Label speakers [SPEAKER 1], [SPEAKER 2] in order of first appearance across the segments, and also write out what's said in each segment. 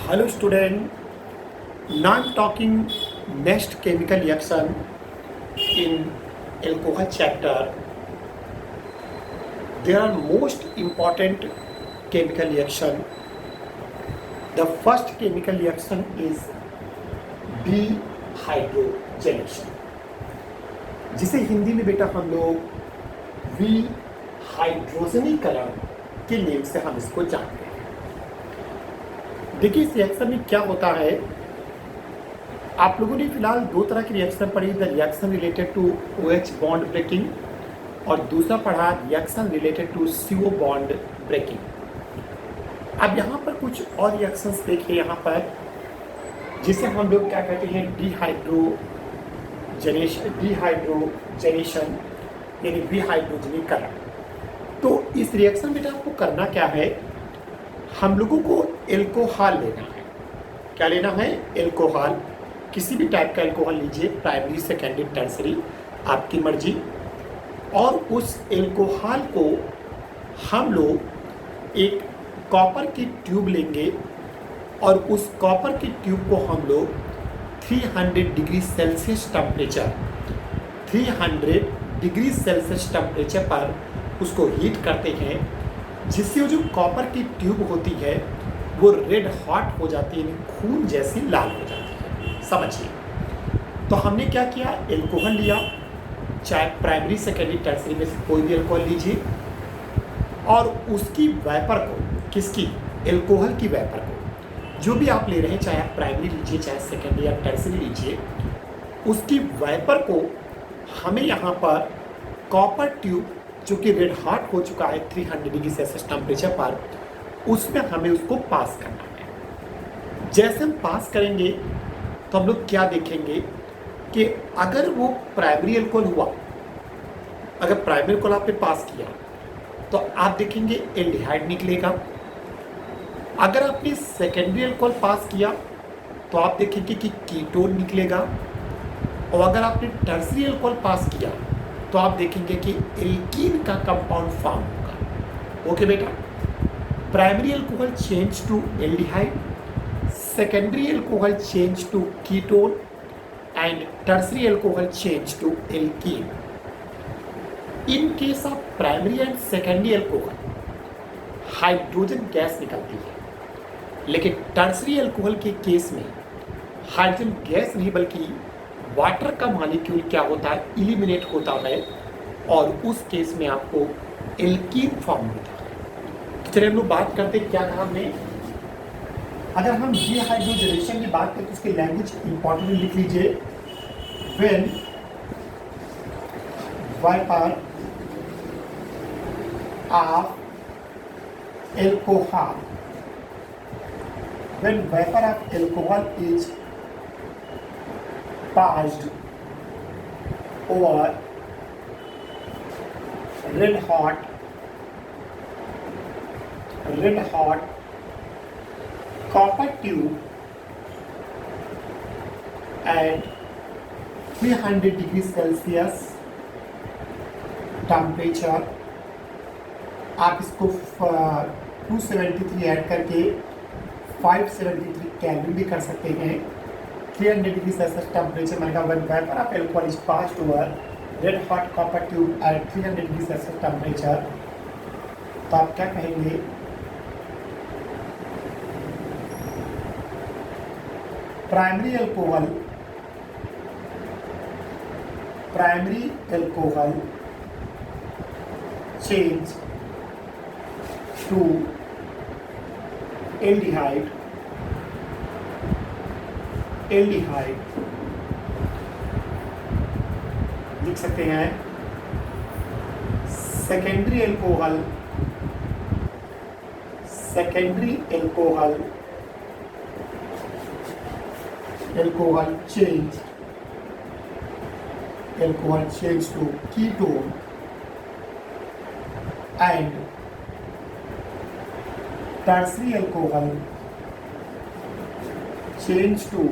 [SPEAKER 1] Hello student, now I'm talking next chemical reaction in alcohol chapter. There are most important chemical reaction. The first chemical reaction is dehydrogenation, जिसे हिंदी में बेटा हम लोग विहाइड्रोजनीकरण के name से हम इसको जानते हैं। देखिए इस रिएक्शन में क्या होता है, आप लोगों ने फिलहाल दो तरह की रिएक्शन पढ़ी, the reaction related to OH bond breaking और दूसरा पढ़ा reaction related to CO bond breaking. अब यहाँ पर कुछ और रिएक्शंस देखिए यहाँ पर, जिसे हम लोग क्या कहते हैं डिहाइड्रोजनेशन यानी विहाइड्रोजनीकरण। तो इस रिएक्शन में आपको करना क्या है, हम लोगों को एल्कोहल लेना है। क्या लेना है? एल्कोहल, किसी भी टाइप का एल्कोहल लीजिए, प्राइमरी सेकेंडरी टर्सरी आपकी मर्जी। और उस एल्कोहल को हम लोग एक कॉपर की ट्यूब लेंगे और उस कॉपर की ट्यूब को हम लोग 300 degree Celsius temperature 300 degree Celsius temperature पर उसको हीट करते हैं, जिससे वो जो कॉपर की ट्यूब होती है वो रेड हॉट हो जाती है, खून जैसी लाल हो जाती है। समझिए, तो हमने क्या किया, एल्कोहल लिया, चाहे प्राइमरी सेकेंडरी टर्सरी में से कोई भी एल्कोहल लीजिए, और उसकी वेपर को, किसकी? एल्कोहल की वेपर को, जो भी आप ले रहे हैं, चाहे आप प्राइमरी लीजिए चाहे सेकेंडरी या टर्सरी लीजिए, उसकी वेपर को हमें यहाँ पर कॉपर ट्यूब जो कि रेड हॉट हो चुका है 300 डिग्री सेल्सियस टेम्परेचर पर, उसमें हमें उसको पास करना है। जैसे हम पास करेंगे तो हम लोग क्या देखेंगे कि अगर वो प्राइमरी एल्कोहल हुआ, अगर प्राइमरी एल्कोहल आपने पास किया तो आप देखेंगे एल्डिहाइड निकलेगा। अगर आपने सेकेंडरी एल्कोहल पास किया तो आप देखेंगे कि कीटोन निकलेगा। और अगर आपने टर्सरी एल्कोहल पास किया तो आप देखेंगे कि एल्कीन का कंपाउंड फॉर्म होगा। ओके बेटा, primary alcohol change to aldehyde, secondary alcohol change to ketone and tertiary alcohol change to alkene. In case of primary and secondary alcohol hydrogen gas निकलती है, लेकिन टर्सरी एल्कोहल के case में hydrogen gas नहीं बल्कि water का molecule क्या होता है, इलिमिनेट होता है, और उस केस में आपको एल्कीन फॉर्म मिलता है। तो चलिए हम लोग बात करते हैं, क्या कहा हमने, अगर हम डिहाइड्रोजनेशन की बात करें तो उसकी लैंग्वेज इंपॉर्टेंट लिख लीजिए। When vapour of alcohol, when vapour of alcohol is passed over red hot copper tube at 300 degree Celsius temperature, आप इसको 273 ऐड करके 573 कैलोरी भी कर सकते हैं। 300 डिग्री सेल्सियस टेम्परेचर मैंने कहा, when vapour of alcohol is passed over red hot copper tube at 300 degree Celsius temperature, तो आप क्या कहेंगे, primary alcohol change to aldehyde लिख सकते हैं। Secondary alcohol change to ketone and tertiary alcohol change to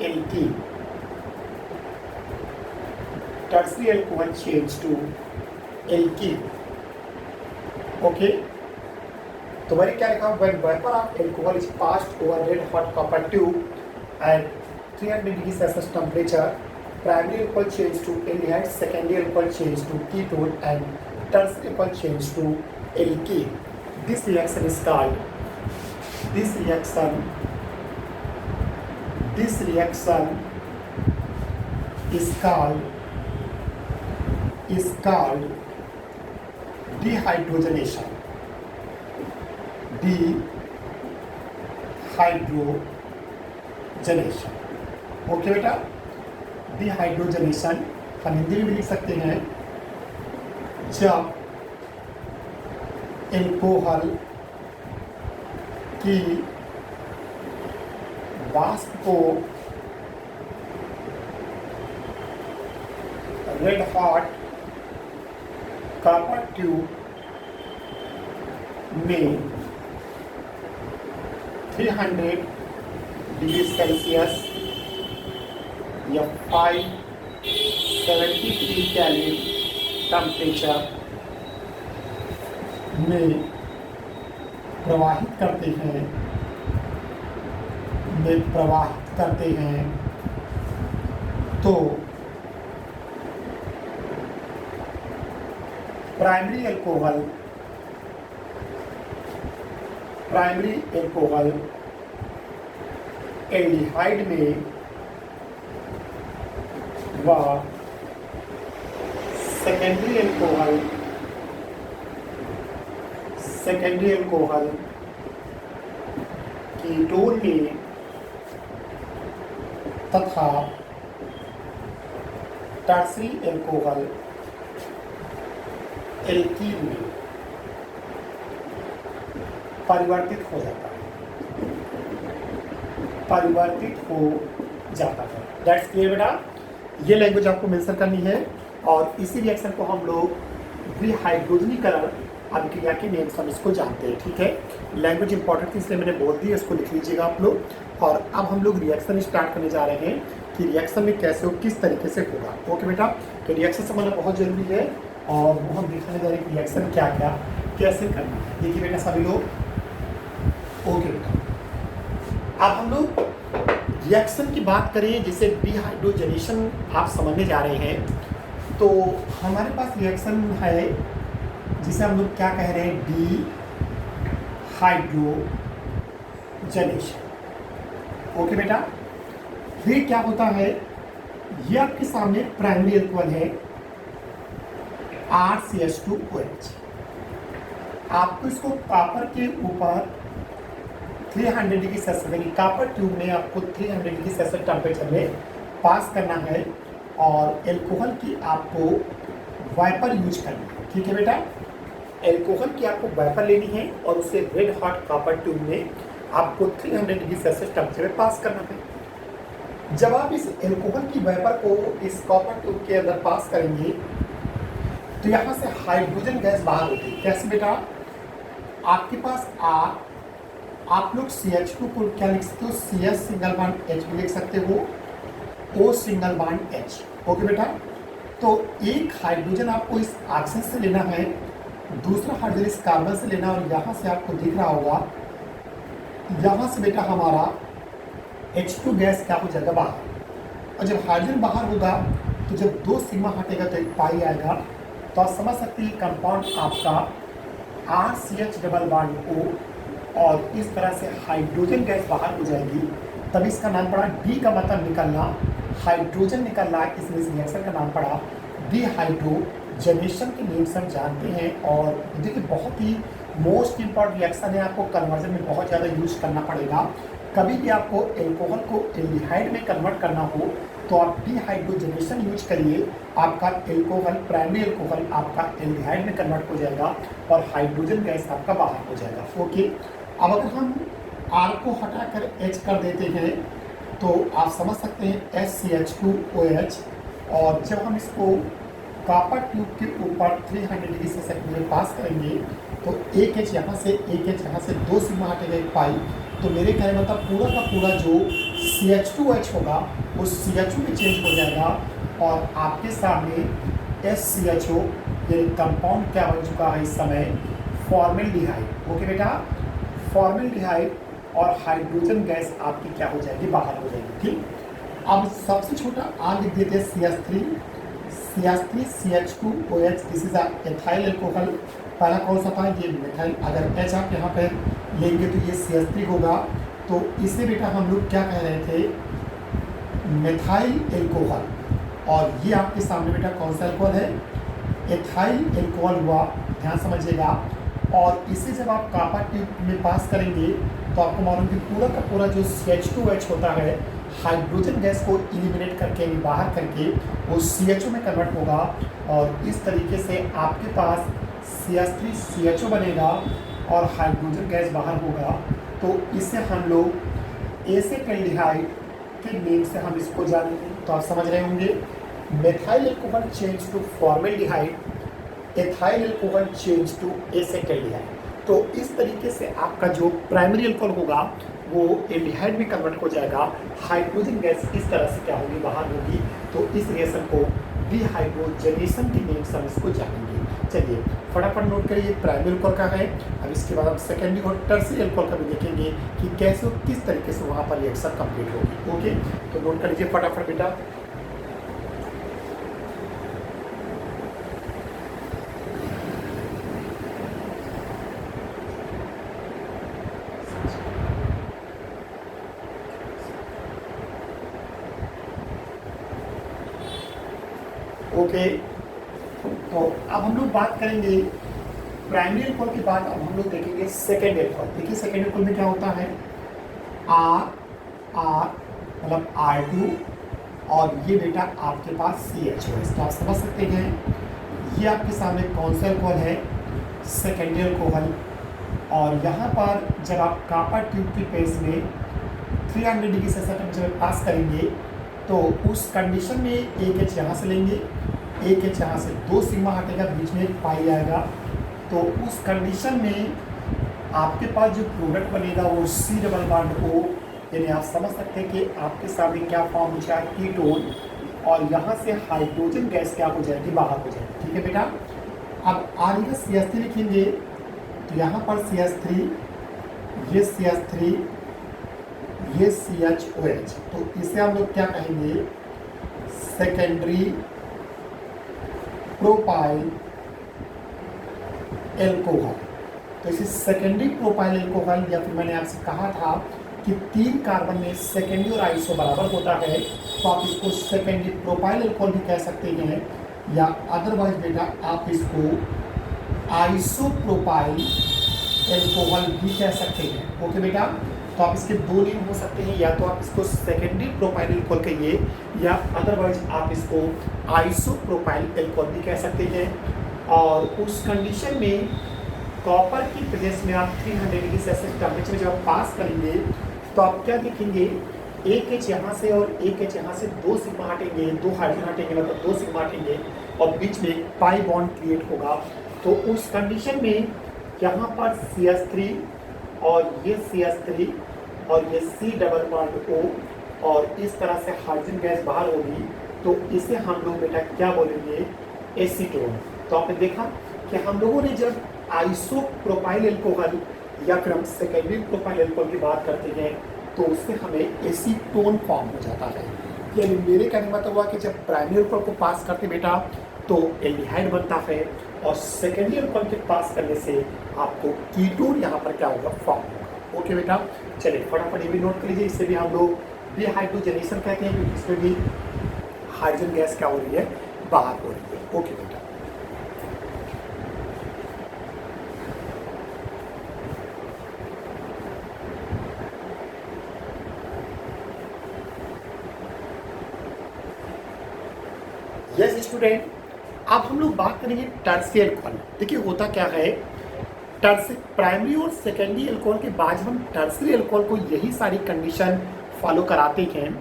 [SPEAKER 1] alkene. Tertiary alcohol change to alkene. Okay, तो मैंने क्या लिखा, when vapour of alcohol is passed over red hot copper tube at 300 degree Celsius temperature, primary alcohol change to aldehyde, secondary alcohol change to ketone and tertiary alcohol change to alkene. This reaction is called this reaction is called dehydrogenation। dehydrogenation। Okay बेटा, dehydrogenation हम हिंदी में भी लिख सकते हैं, जब alcohol की वाष्प को रेड हॉट कॉपर ट्यूब में 300 डिग्री सेल्सियस या 573 केल्विन टेम्परेचर में प्रवाहित करते हैं तो प्राइमरी एल्कोहल एल्डिहाइड में व सेकेंडरी एल्कोहल कीटोन में तथा टर्सरी एल्कोहल एल्कीन में परिवर्तित हो जाता है। दैट्स क्लियर बेटा। ये लैंग्वेज आपको मेंशन करनी है और इसी रिएक्शन को हम लोग डिहाइड्रोजनीकरण अभिक्रिया के नेम से हम इसको जानते हैं। ठीक है, लैंग्वेज इंपॉर्टेंट थी इसलिए मैंने बोल दी, इसको लिख लीजिएगा आप लोग। और अब हम लोग रिएक्शन स्टार्ट करने जा रहे हैं कि रिएक्शन में कैसे हो, किस तरीके से होगा। ओके बेटा, तो रिएक्शन समझना बहुत जरूरी है और वो हम दिखाने जा रहे हैं कि रिएक्शन क्या क्या कैसे करना है। देखिए बेटा सभी लोग, ओके बेटा, अब हम लोग रिएक्शन की बात करें, जैसे डिहाइड्रोजनेशन आप समझने जा रहे हैं, तो हमारे पास रिएक्शन है जिसे हम लोग क्या कह रहे हैं, डिहाइड्रोजनेशन। ओके बेटा, फिर क्या होता है, ये आपके सामने प्राइमरी अल्कोहल है RCH2OH। आपको इसको कॉपर के ऊपर 300 डिग्री सेल्सियस यानी कॉपर ट्यूब में आपको 300 डिग्री सेल्सियस टेम्परेचर में पास करना है और एल्कोहल की आपको वाइपर यूज करनी है। ठीक है बेटा, एल्कोहल की आपको वाइपर लेनी है और उसे रेड हॉट कॉपर ट्यूब में आपको 300 डिग्री सेल्सियस टेम्परेचर में पास करना है। जब आप इस एल्कोहल की वेपर को इस कॉपर ट्यूब के अंदर पास करेंगे तो यहाँ से हाइड्रोजन गैस बाहर होगी। कैसे बेटा, आपके पास आप लोग CH2 को क्या लिख सकते हो, CS सिंगल बॉन्ड H भी लिख सकते हो, O single bond H। Okay बेटा, तो एक हाइड्रोजन आपको इस ऑक्सीजन से लेना है, दूसरा हाइड्रोजन इस कार्बन से लेना, और यहाँ से आपको दिख रहा होगा, यहाँ से बेटा हमारा H2 गैस क्या हो जाएगा बाहर। और जब हाइड्रोजन बाहर होगा तो जब 2 सिग्मा हटेगा तो एक पाई आएगा। तो आप समझ सकते हैं कंपाउंड आपका RCH डबल बॉन्ड O, और इस तरह से हाइड्रोजन गैस बाहर हो जाएगी। तब इसका नाम पड़ा, डी का मतलब निकलना, हाइड्रोजन निकलना, इसलिए इस रिएक्शन का नाम पड़ा डिहाइड्रोजनेशन के नेम से हम जानते हैं। और देखिए बहुत ही मोस्ट इम्पॉर्टेंट रिएक्शन है, आपको कन्वर्जन में बहुत ज़्यादा यूज करना पड़ेगा। कभी भी आपको एल्कोहल को एल्डिहाइड में कन्वर्ट करना हो तो आप डिहाइड्रोजनेशन यूज करिए, आपका एल्कोहल प्राइमरी एल्कोहल आपका एल्डिहाइड में कन्वर्ट हो जाएगा और हाइड्रोजन गैस आपका बाहर हो जाएगा। ओके, अब अगर हम R को हटाकर H कर देते हैं तो आप समझ सकते हैं SCH2OH, और जब हम इसको कॉपर ट्यूब के ऊपर 300 डिग्री सेल्सियस में पास करेंगे तो एक H यहाँ से, एक H यहाँ से, 2 सिग्मा हटेगा एक पाई, तो मेरे कहने मतलब पूरा का पूरा जो CH2OH होगा वो CH2 में चेंज हो जाएगा और आपके सामने SCHO ये कंपाउंड क्या बन चुका है इस समय, फॉर्मेल्डिहाइड। ओके बेटा, फॉर्मेल्डिहाइड और हाइड्रोजन गैस आपकी क्या हो जाएगी, बाहर हो जाएगी। ठीक, अब सबसे छोटा आ लिख देते हैं CH3, CH2OH, this is ethyl alcohol. पहला कौन सा था, ये मिथाइल। अगर H आप यहाँ पर लेंगे तो ये CH3 होगा। तो इसे बेटा हम लोग क्या कह रहे थे, मिथाइल एल्कोहल। और ये आपके सामने बेटा कौन सा एल्कोहल है, एथाइल एल्कोहल हुआ, ध्यान समझिएगा। और इसे जब आप कापा ट्यूब में पास करेंगे तो आपको मालूम कि पूरा का पूरा जो CH2H होता है, हाइड्रोजन गैस को इलिमिनेट करके बाहर करके वो CHO में कन्वर्ट होगा। और इस तरीके से आपके पास CH3CHO बनेगा और हाइड्रोजन गैस बाहर होगा। तो इसे हम लोग एसेटल्डिहाइड के नेम से हम इसको जानेंगे। तो आप समझ रहे होंगे, methyl alcohol change to formaldehyde, ethyl alcohol change to acetaldehyde. तो इस तरीके से आपका जो प्राइमरी एल्कोहल होगा वो एल्डिहाइड में कन्वर्ट हो जाएगा। हाइड्रोजन गैस इस तरह से क्या होगी, बाहर होगी। तो इस रिएक्शन को डिहाइड्रोजनेशन के नेम से हम इसको जानेंगे। चलिए फटाफट नोट करिए, प्राइमरी एल्कोहल का है। अब इसके बाद हम सेकेंडरी और टर्सरी एल्कोहल का भी देखेंगे कि कैसे और किस तरीके से वहाँ पर रिएक्शन कंप्लीट होगी। ओके, तो नोट कर लीजिए फटाफट बेटा। ओके, तो अब हम लोग बात करेंगे प्राइमरी एल्कोहल के बाद। अब हम लोग देखेंगे सेकेंड एल्कोहल। देखिए सेकेंड एल्कोहल में क्या होता है, आर मतलब R2 और ये बेटा आपके पास CHO है। तो आप समझ सकते हैं ये आपके सामने कौन सा एल्कोहल है, सेकेंडरी एल्कोहल। और यहाँ पर जब आप कॉपर ट्यूब की पेज में 300 डिग्री से जब पास करेंगे तो उस कंडीशन में एक H यहाँ से लेंगे, एक H यहाँ से, 2 सिग्मा हटेगा, बीच में एक पाई आएगा। तो उस कंडीशन में आपके पास जो प्रोडक्ट बनेगा वो C डबल बॉन्ड O, यानी आप समझ सकते हैं कि आपके सामने क्या फॉर्म हो जाए, कीटोन। और यहाँ से हाइड्रोजन गैस क्या हो जाएगी, बाहर हो जाएगी। ठीक है बेटा, अब आगे CH3 लिखेंगे तो यहाँ पर CH3, ये CH3, ये CHOH। तो इसे हम लोग क्या कहेंगे, सेकेंडरी प्रोपाइल एल्कोहल। तो इसे सेकेंडरी प्रोपाइल एल्कोहल, या फिर मैंने आपसे कहा था कि 3 कार्बन में सेकेंडरी और आइसो बराबर होता है, तो आप इसको सेकेंडरी प्रोपाइल एल्कोहल भी कह सकते हैं, या अदरवाइज बेटा आप इसको आइसो प्रोपाइल एल्कोहल भी कह सकते हैं। ओके बेटा, तो आप इसके 2 नेम हो सकते हैं, या तो आप इसको सेकेंडरी प्रोपाइल एल्कोहल कहिए, या अदरवाइज आप इसको आइसो प्रोपाइल एल्कोहल भी कह सकते हैं। और उस कंडीशन में कॉपर की प्रेजेंस में आप 300 डिग्री सेल्सियस टेम्परेचर जब पास करेंगे तो आप क्या देखेंगे, एक H यहाँ से और एक H यहाँ से 2 सिग्मा हटेंगे, 2 हाइड्रोजन हटेंगे, मतलब 2 सिग्मा हटेंगे और बीच में एक पाई बॉन्ड क्रिएट होगा। तो उस कंडीशन में यहाँ पर CH3 और ये CH3 और ये C डबल बॉन्ड O, और इस तरह से हाइड्रोजन गैस बाहर होगी। तो इसे हम लोग बेटा क्या बोलेंगे, एसीटोन। तो आपने देखा कि हम लोगों ने जब आइसो प्रोपाइल एल्कोहल या फिर हम सेकेंडरी प्रोपाइल एल्कोहल की बात करते हैं तो उससे हमें एसीटोन फॉर्म हो जाता है। यानी मेरे कहने का मतलब हुआ कि जब प्राइमरी एल्कोहल को पास करते बेटा तो एल्डिहाइड बनता है, और सेकेंडरी एल्कोहल के पास करने से आपको कीटोन यहाँ पर क्या होगा, फॉर्म होगा। ओके बेटा, चलिए फटाफट ये भी नोट कर लीजिए। इससे भी हम लोग डिहाइड्रोजनेशन कहते हैं, क्योंकि इसमें भी हाइड्रोजन गैस क्या हो रही है, बाहर हो रही है। ओके बेटा, यस स्टूडेंट, अब हम लोग बात करेंगे टर्सरी एल्कोहल। देखिए होता क्या है, प्राइमरी और सेकेंडरी एल्कोहल के बाद जब हम टर्सरी एल्कोहल को यही सारी कंडीशन फॉलो कराते हैं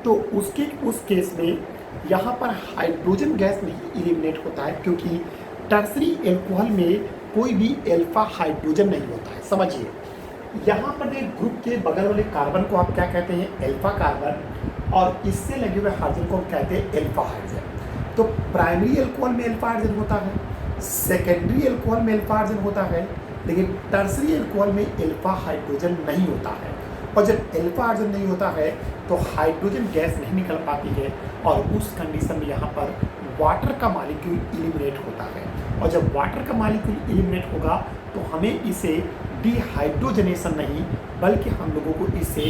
[SPEAKER 1] तो उस केस में यहाँ पर हाइड्रोजन गैस नहीं इलिमिनेट होता है, क्योंकि टर्सरी एल्कोहल में कोई भी एल्फा हाइड्रोजन नहीं होता है। समझिए, यहाँ पर एक ग्रुप के बगल वाले कार्बन को आप क्या कहते हैं, एल्फा कार्बन, और इससे लगे हुए हाइड्रोजन को हम कहते हैं एल्फा हाइड्रोजन। तो प्राइमरी एल्कोहल में एल्फा हाइड्रोजन होता है, सेकेंडरी अल्कोहल में अल्फा हाइड्रोजन होता है, लेकिन टर्सरी अल्कोहल में अल्फा हाइड्रोजन नहीं होता है। और जब अल्फा हाइड्रोजन नहीं होता है तो हाइड्रोजन गैस नहीं निकल पाती है, और उस कंडीशन में यहाँ पर वाटर का मॉलिक्यूल एलिमिनेट होता है। और जब वाटर का मॉलिक्यूल एलिमिनेट होगा तो हमें इसे डिहाइड्रोजनेशन नहीं, बल्कि हम लोगों को इसे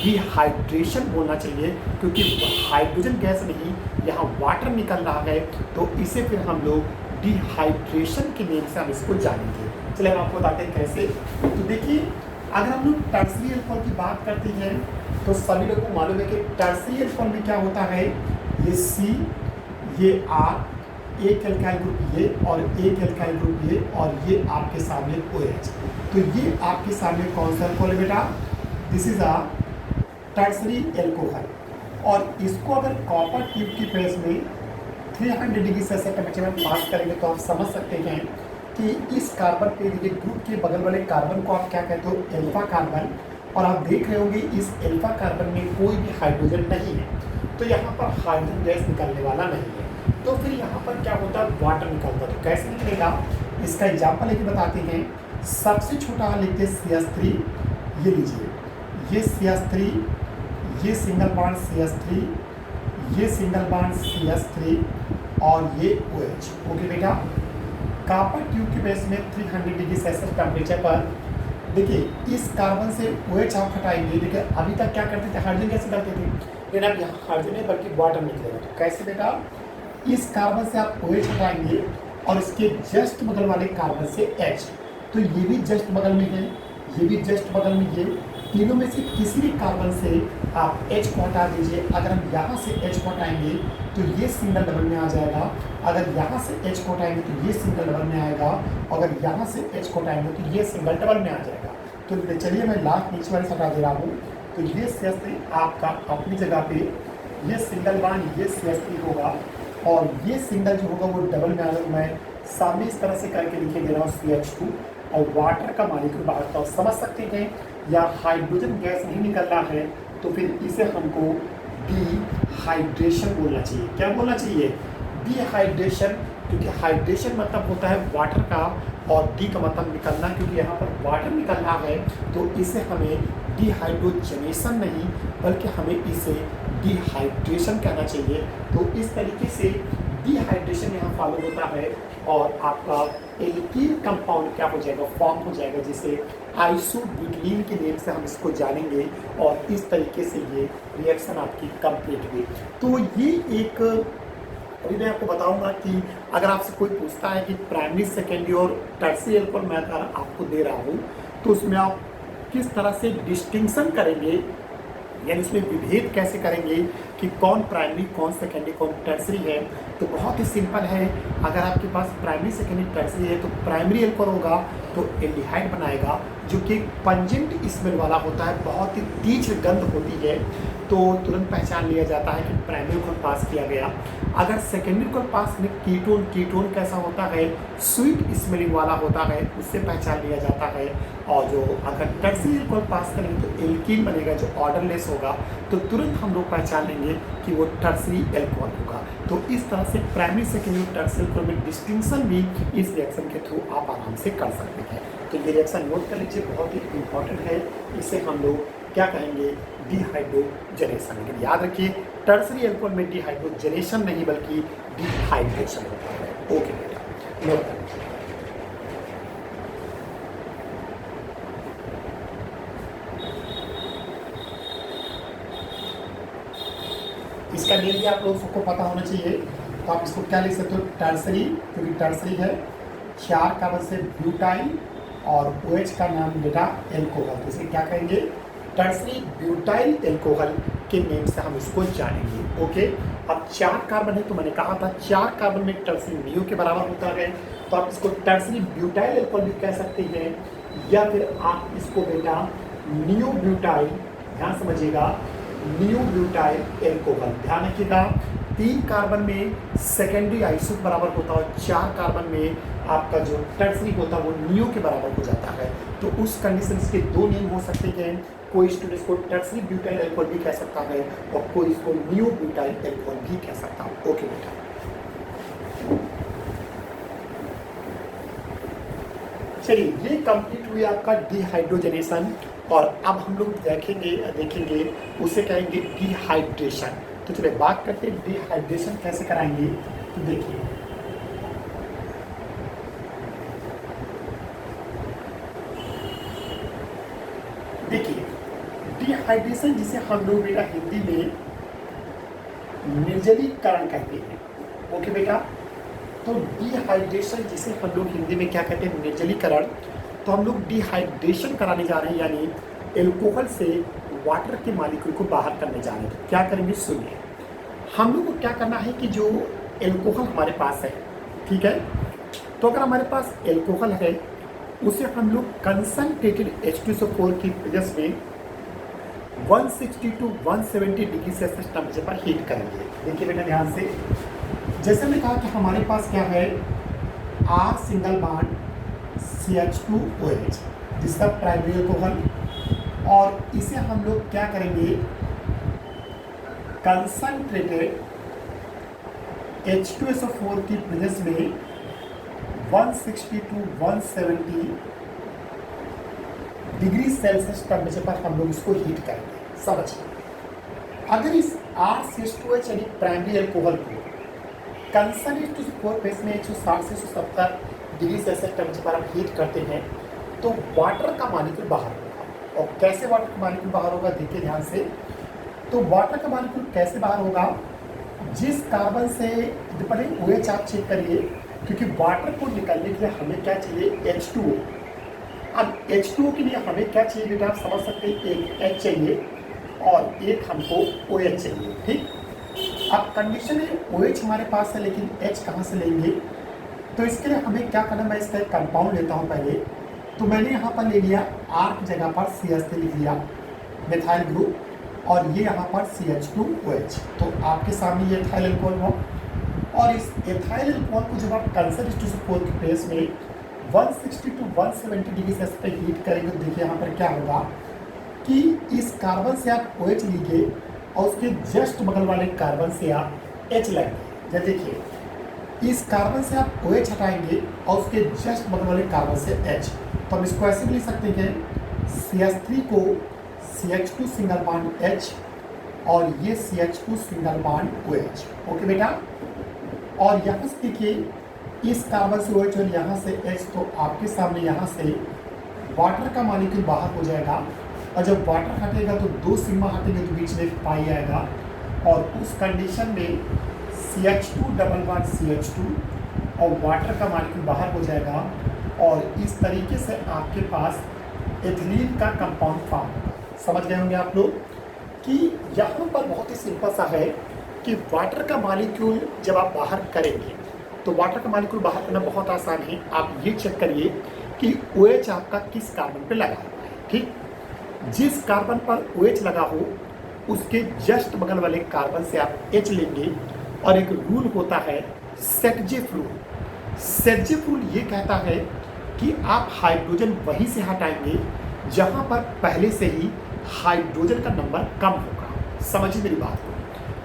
[SPEAKER 1] डिहाइड्रेशन बोलना चाहिए, क्योंकि हाइड्रोजन गैस नहीं, यहाँ वाटर निकल रहा है, तो इसे फिर हम लोग डिहाइड्रेशन के नेम से हम इसको जानेंगे। चलिए हम आपको बताते हैं कैसे। तो देखिए, अगर हम लोग टर्सरी अल्कोहल की बात करते हैं तो सभी लोगों को मालूम है कि टर्सरी अल्कोहल में क्या होता है, ये C, ये R, एक एल्काइल ग्रुप ये और एक एल्काइल ग्रुप ये, और ये आपके सामने OH। तो ये आपके सामने कौन सा अल्कोहल है बेटा, this is a tertiary alcohol. और इसको अगर कॉपर ट्यूब की प्रेस में 300 डिग्री सेल्सियस टेम्परेचर में पास करेंगे तो आप समझ सकते हैं कि इस कार्बन पे देखिए ग्रुप के बगल वाले कार्बन को आप क्या कहते हो, अल्फा कार्बन। और आप देख रहे होंगे इस अल्फा कार्बन में कोई भी हाइड्रोजन नहीं है, तो यहाँ पर हाइड्रोजन गैस निकलने वाला नहीं है। तो फिर यहाँ पर क्या होता है, वाटर निकलता है। तो कैसे निकलेगा, इसका एग्जाम्पल लेके बताते हैं। सबसे छोटा लिखते CH3, ये लीजिए, ये CH3, ये सिंगल बॉन्ड CH3, ये सिंगल बॉन्ड CH3 और ये OH। ओके बेटा, कॉपर ट्यूब के बेस में 300 डिग्री सेल्सियस टेम्परेचर पर देखिए इस कार्बन से OH आप हटाएंगे। देखिए अभी तक क्या करते थे, हाइड्रोजन गैस निकलते थे, लेकिन अब यहाँ हाइड्रोजन है बल्कि वाटर निकलेगा। तो कैसे बेटा, इस कार्बन से आप OH हटाएंगे और इसके जस्ट बगल वाले कार्बन से H, तो ये भी जस्ट बगल में है, ये भी जस्ट बगल में, ये तीनों में से किसी भी कार्बन से आप H को हटा दीजिए। अगर हम यहाँ से H को हटाएंगे तो ये सिंगल डबल में आ जाएगा, अगर यहाँ से H को हटाएंगे तो ये सिंगल डबल में आएगा, अगर यहाँ से H को हटाएंगे तो ये सिंगल डबल में आ जाएगा। तो चलिए मैं लास्ट नीचे वाले से हटा दे रहा हूँ। तो ये CH3 आपका अपनी जगह पे, ये सिंगल बॉन्ड ये CH3 होगा, और ये सिंगल जो होगा वो डबल में आएगा। मैं सामने इस तरह से करके लिखे दे रहा हूँ CH2, और वाटर का मॉलिक्यूल बाहर का समझ सकते हैं, या हाइड्रोजन गैस नहीं निकल रहा है तो फिर इसे हमको डिहाइड्रेशन बोलना चाहिए। क्या बोलना चाहिए, डिहाइड्रेशन, क्योंकि हाइड्रेशन मतलब होता है वाटर का, और डी का मतलब निकलना, क्योंकि यहाँ पर वाटर निकल रहा है तो इसे हमें डिहाइड्रोजनेशन नहीं बल्कि हमें इसे डिहाइड्रेशन कहना चाहिए। तो इस तरीके से डिहाइड्रेशन यहाँ फॉलो होता है, और आपका एल्कीन कंपाउंड क्या हो जाएगा, फॉर्म हो जाएगा, जिसे आइसोब्यूटिलीन के नेम से हम इसको जानेंगे। और इस तरीके से ये रिएक्शन आपकी कंप्लीट हुई। तो ये एक, अभी मैं आपको बताऊंगा कि अगर आपसे कोई पूछता है कि प्राइमरी, सेकेंडरी और टर्सरी अल्कोहल मैं अगर आपको दे रहा हूँ तो उसमें आप किस तरह से डिस्टिंक्शन करेंगे, यानी उसमें विभेद कैसे करेंगे कि कौन प्राइमरी, कौन सेकेंडरी, कौन टर्सरी है। तो बहुत ही सिंपल है, अगर आपके पास प्राइमरी, सेकेंडरी, टर्सरी है तो प्राइमरी अल्कोहल होगा तो एल्डिहाइड बनाएगा, जो कि पंजेंट स्मेल वाला होता है, बहुत ही तीव्र गंध होती है, तो तुरंत पहचान लिया जाता है कि प्राइमरी अल्कोहल पास किया गया। अगर सेकेंडरी अल्कोहल पास में कीटोन, कीटोन कैसा होता है, स्वीट स्मेलिंग वाला होता है, उससे पहचान लिया जाता है। और जो अगर टर्सरी अल्कोहल पास करेंगे तो एल्कीन बनेगा जो ऑर्डरलेस होगा, तो तुरंत हम लोग पहचान लेंगे कि वो टर्सरी अल्कोहल होगा। तो इस तरह से प्राइमरी, सेकेंडरी और टर्सरी अल्कोहल में डिस्टिंक्शन भी इस रिएक्शन के थ्रू आप आराम से कर सकते हैं। तो ये रिएक्शन नोट कर लीजिए, बहुत ही इंपॉर्टेंट है। इसे हम लोग क्या कहेंगे, डिहाइड्रोजनेशन। लेकिन याद रखिए टर्सरी अल्कोहल में डिहाइड्रोजनेशन नहीं बल्कि डिहाइड्रेशन होता है। ओके बेटा, नोट कर लीजिए। इसका नेम भी आप लोगों सबको पता होना चाहिए, तो आप इसको क्या लिख सकते हो, टर्सरी, क्योंकि टर्सरी है 4 कार्बन से ब्यूटाइल, और OH का नाम बेटा एल्कोहल, तो इसे क्या कहेंगे, टर्सरी ब्यूटाइल एल्कोहल के नेम से हम इसको जानेंगे। ओके, अब 4 कार्बन है तो मैंने कहा था 4 कार्बन में टर्सरी नियो के बराबर होता है, तो आप इसको टर्सरी ब्यूटाइल एल्कोहल भी कह सकते हैं, या फिर आप इसको बेटा नियो ब्यूटाइल, ध्यान समझिएगा, नियो ब्यूटाइल एल्कोहल। ध्यान रखिएगा 3 कार्बन में सेकेंडरी आइसो बराबर होता है, 4 कार्बन में आपका जो टर्सरी होता है वो नियो के बराबर हो जाता है। तो उस कंडीशन के 2 नेम हो सकते हैं, कोई स्टूडेंट इसको टर्सरी ब्यूटाइल एल्कोहल भी कह सकता है और कोई इसको नियो ब्यूटाइल एल्कोहल भी कह सकता है। ओके बेटा, चलिए ये कंप्लीट हुई आपका डिहाइड्रोजनेशन। और अब हम लोग देखेंगे उसे कहेंगे डिहाइड्रेशन। तो चलिए बात करते हैं डिहाइड्रेशन कैसे कराएंगे। तो देखिए डिहाइड्रेशन जिसे हम लोग बेटा हिंदी में निर्जलीकरण कहते हैं। ओके बेटा, तो डिहाइड्रेशन जिसे हम लोग हिंदी में क्या कहते हैं, निर्जलीकरण। तो हम लोग डिहाइड्रेशन कराने जा रहे हैं, यानी एल्कोहल से वाटर के मॉलिक्यूल को बाहर करने जा रहे हैं। क्या करेंगे सुनिए, हम लोग को क्या करना है कि जो एल्कोहल हमारे पास है, ठीक है, तो अगर हमारे पास एल्कोहल है उसे हम लोग कंसनट्रेटेड H2SO4 की प्रेजेंस में 160 टू 170 डिग्री सेल्सियस टेम्परेचर पर हीट करेंगे। देखिए बेटा ध्यान से, जैसे मैंने कहा कि हमारे पास क्या है, R सिंगल बॉन्ड CH2OH जिसका प्राइमरी एल्कोहल, और इसे हम लोग क्या करेंगे, कंसनट्रेटेड H2SO4 की प्रेजेंस में 160 टू 170 डिग्री सेल्सियस टेम्परेचर पर हम लोग इसको हीट करेंगे। समझिए, अगर इस RCH2OH यानी प्राइमरी एल्कोहल को कंसनट्रेटेड H2SO4 बेस में 160 से 170 डिग्री सेल्सियस टेम्परेचर पर हम हीट करते हैं तो वाटर का मॉलिक्यूल बाहर होगा। और कैसे वाटर का मॉलिक्यूल बाहर होगा, देखिए ध्यान से। तो वाटर का मॉलिक्यूल कैसे बाहर होगा, जिस कार्बन से पहले OH आप चेक करिए, क्योंकि वाटर को निकलने के लिए हमें क्या चाहिए, H2O। अब H2O के लिए हमें क्या चाहिए बेटा, आप समझ सकते हैं, एक H चाहिए और एक हमको OH चाहिए। ठीक, अब कंडीशन है OH हमारे पास है लेकिन H कहाँ से लेंगे, तो इसके लिए हमें क्या करना, मैं इसका एक कंपाउंड लेता हूँ पहले। तो मैंने यहाँ पर ले लिया R की जगह पर CH3 लिख लिया, मिथाइल ग्रुप, और ये यहाँ पर CH2OH। तो आपके सामने ये एथाइल एल्कोहल हो, और इस एथाइल एल्कोहल को जब आप कंसनट्रेटेड H2SO4 के प्रेस में 160 टू 170 डिग्री सेल्सियस पे हीट करेंगे, तो देखिए यहाँ पर क्या होगा कि इस कार्बन से आप OH लीजिए और उसके जस्ट बगल वाले कार्बन से आप H लेंगे। जब देखिए इस कार्बन से आप OH हटाएंगे और उसके जस्ट बगल वाले कार्बन से H, तो हम इसको ऐसे भी लिख सकते हैं CH3 को CH2 सिंगल बॉन्ड H और ये CH2 single bond OH। Okay बेटा, और यहाँ से देखिए इस कार्बन से OH और यहाँ से H, तो आपके सामने यहाँ से वाटर का मॉलिक्यूल बाहर हो जाएगा, और जब वाटर हटेगा तो 2 सिग्मा हटेंगे तो बीच में एक पाई आएगा, और उस कंडीशन में CH2 डबल बॉन्ड CH2 और वाटर का मॉलिक्यूल बाहर हो जाएगा, और इस तरीके से आपके पास एथिलीन का कंपाउंड फॉर्म होगा। समझ गए होंगे आप लोग कि यहाँ पर बहुत ही सिंपल सा है कि वाटर का मॉलिक्यूल जब आप बाहर करेंगे तो वाटर का मॉलिक्यूल बाहर करना बहुत आसान है। आप ये चेक करिए कि OH आपका किस कार्बन पे लगा हुआ है। ठीक, जिस कार्बन पर OH लगा हो उसके जस्ट बगल वाले कार्बन से आप H लेंगे, और एक रूल होता है सेटजेफ रूल। सेटजेफ रूल ये कहता है कि आप हाइड्रोजन वहीं से हटाएंगे जहां पर पहले से ही हाइड्रोजन का नंबर कम होगा। समझिए मेरी बात को।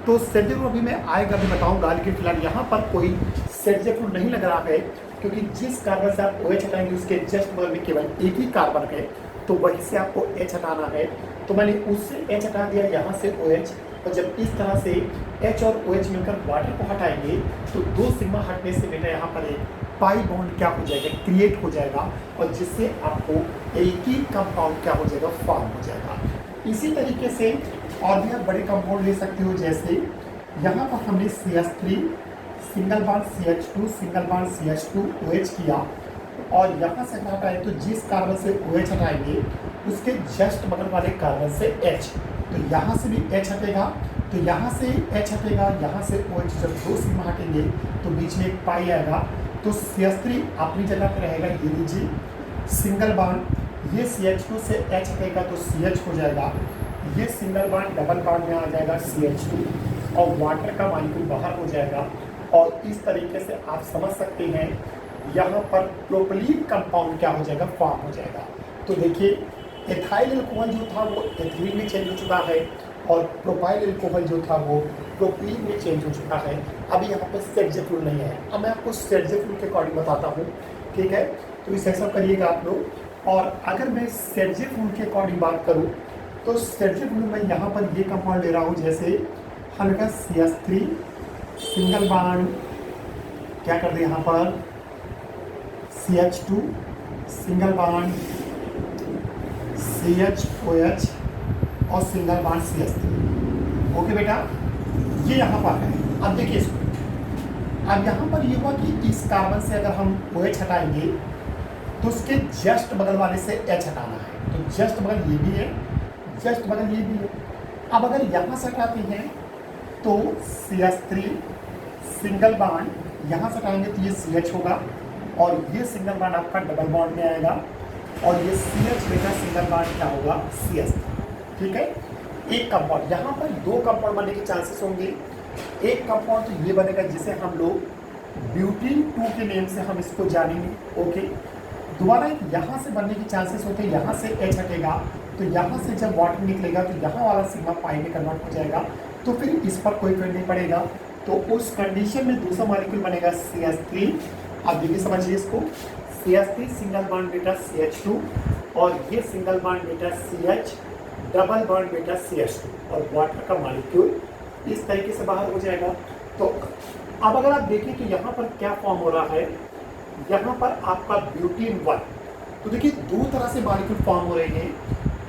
[SPEAKER 1] तो सेटजेफ रूल अभी मैं आएगा भी बताऊंगा, लेकिन फिलहाल यहाँ पर कोई सेटजेफ रूल नहीं लग रहा है, क्योंकि जिस कार्बन से आप OH हटाएंगे उसके जस्ट बगल में केवल एक ही कार्बन है, तो वहीं से आपको H हटाना है। तो मैंने उससे H हटा दिया, यहाँ से OH, और जब इस तरह से H और OH मिलकर वाटर को हटाएंगे तो 2 सिग्मा हटने से बेटा यहाँ पर एक पाई बॉन्ड क्या हो जाएगा, क्रिएट हो जाएगा, और जिससे आपको एल्कीन कंपाउंड क्या हो जाएगा, फॉर्म हो जाएगा। इसी तरीके से और भी आप बड़े कंपाउंड ले सकते हो, जैसे यहाँ पर हमने CH3 single bond CH2 single bond CH2OH किया, और यहाँ से हटाएं तो जिस कार्बन से OH हटाएंगे उसके जस्ट बगल वाले कार्बन से H, तो यहाँ से भी H हटेगा, तो यहाँ से H हटेगा, यहाँ से OH, जब 2 सिग्मा हटेंगे तो बीच में एक पाई आएगा, तो CH3 अपनी जगह पर रहेगा, ये लीजिए सिंगल बॉन्ड, ये CH2 से H हटेगा तो CH हो जाएगा, ये सिंगल बॉन्ड डबल बॉन्ड में आ जाएगा CH2, और वाटर का मॉलिक्यूल बाहर हो जाएगा। और इस तरीके से आप समझ सकते हैं यहाँ पर प्रोपिलीन कंपाउंड क्या हो जाएगा, फॉर्म हो जाएगा। तो देखिए एथाइल एल्कोहल जो था वो एथिलीन में चेंज हो चुका है, और प्रोपाइल एल्कोहल जो था वो प्रोपीन में चेंज हो चुका है। अभी यहाँ पर सेटजेफ रूल नहीं है। अब मैं आपको सेटजेफ रूल के अकॉर्डिंग बताता हूँ ठीक है, तो इसे सब करिएगा आप लोग। और अगर मैं सेटजेफ रूल के अकॉर्डिंग बात करूँ तो सेटजेफ रूल में यहाँ पर ये कंपाउंड ले रहा हूँ, जैसे हल्का CH3 सिंगल बॉन्ड क्या कर दे यहाँ पर CH2 सिंगल बॉन्ड CHOH और सिंगल बॉन्ड CH3। ओके बेटा, ये यहाँ पर है। अब देखिए इसको, अब यहाँ पर ये हुआ कि इस कार्बन से अगर हम OH हटाएंगे तो उसके जस्ट बगल वाले से H हटाना है, तो जस्ट बगल ये भी है, जस्ट बगल ये भी है। अब अगर यहाँ से हटाते हैं तो CH3 सिंगल बॉन्ड यहाँ से हटाएंगे तो ये CH होगा और ये सिंगल बॉन्ड आपका डबल बॉन्ड में आएगा और ये CH बेटा सिंगल बॉन्ड क्या होगा CH। ठीक है, एक कंपाउंड, यहाँ पर दो कंपाउंड बनने के चांसेस होंगे। एक कंपाउंड तो ये बनेगा जिसे हम लोग ब्यूटीन 2 के नेम से हम इसको जानेंगे। ओके, दोबारा यहाँ से बनने के चांसेस होते हैं, यहाँ से H हटेगा तो यहाँ से जब वाटर निकलेगा तो यहाँ वाला सिग्मा पाई में कन्वर्ट हो जाएगा, तो फिर इस पर कोई इफेक्ट नहीं पड़ेगा। तो उस कंडीशन में दूसरा मॉलिक्यूल बनेगा CH3। अब देखिए समझिए इसको, CH3 सिंगल बॉन्ड बेटा CH2 और ये सिंगल बॉन्ड बेटा CH, डबल बॉन्ड बेटा CH2 और वाटर का मॉलिक्यूल इस तरीके से बाहर हो जाएगा। तो अब अगर आप देखें तो यहाँ पर क्या फॉर्म हो रहा है, यहाँ पर आपका ब्यूटीन 1, तो देखिए दो तरह से मॉलिक्यूल फॉर्म हो रहे हैं।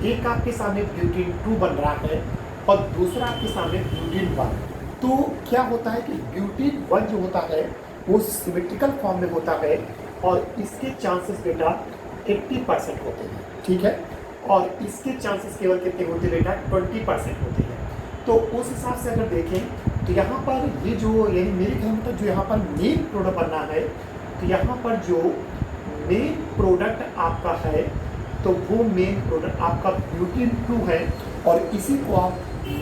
[SPEAKER 1] एक आपके सामने ब्यूटीन 2 बन रहा है और दूसरा आपके सामने ब्यूटीन 1। तो क्या होता है कि ब्यूटीन 1 जो होता है वो सिमेट्रिकल फॉर्म में होता है और इसके चांसेस बेटा 80% होते हैं। ठीक है, और इसके चांसेस केवल कितने होते हैं बेटा 20% होते हैं। तो उस हिसाब से अगर देखें तो यहाँ पर ये जो यानी मेरे घर में जो यहाँ पर मेन प्रोडक्ट बनना है, तो यहाँ पर जो मेन प्रोडक्ट आपका है तो वो मेन प्रोडक्ट आपका ब्यूटीन 2 है और इसी को आप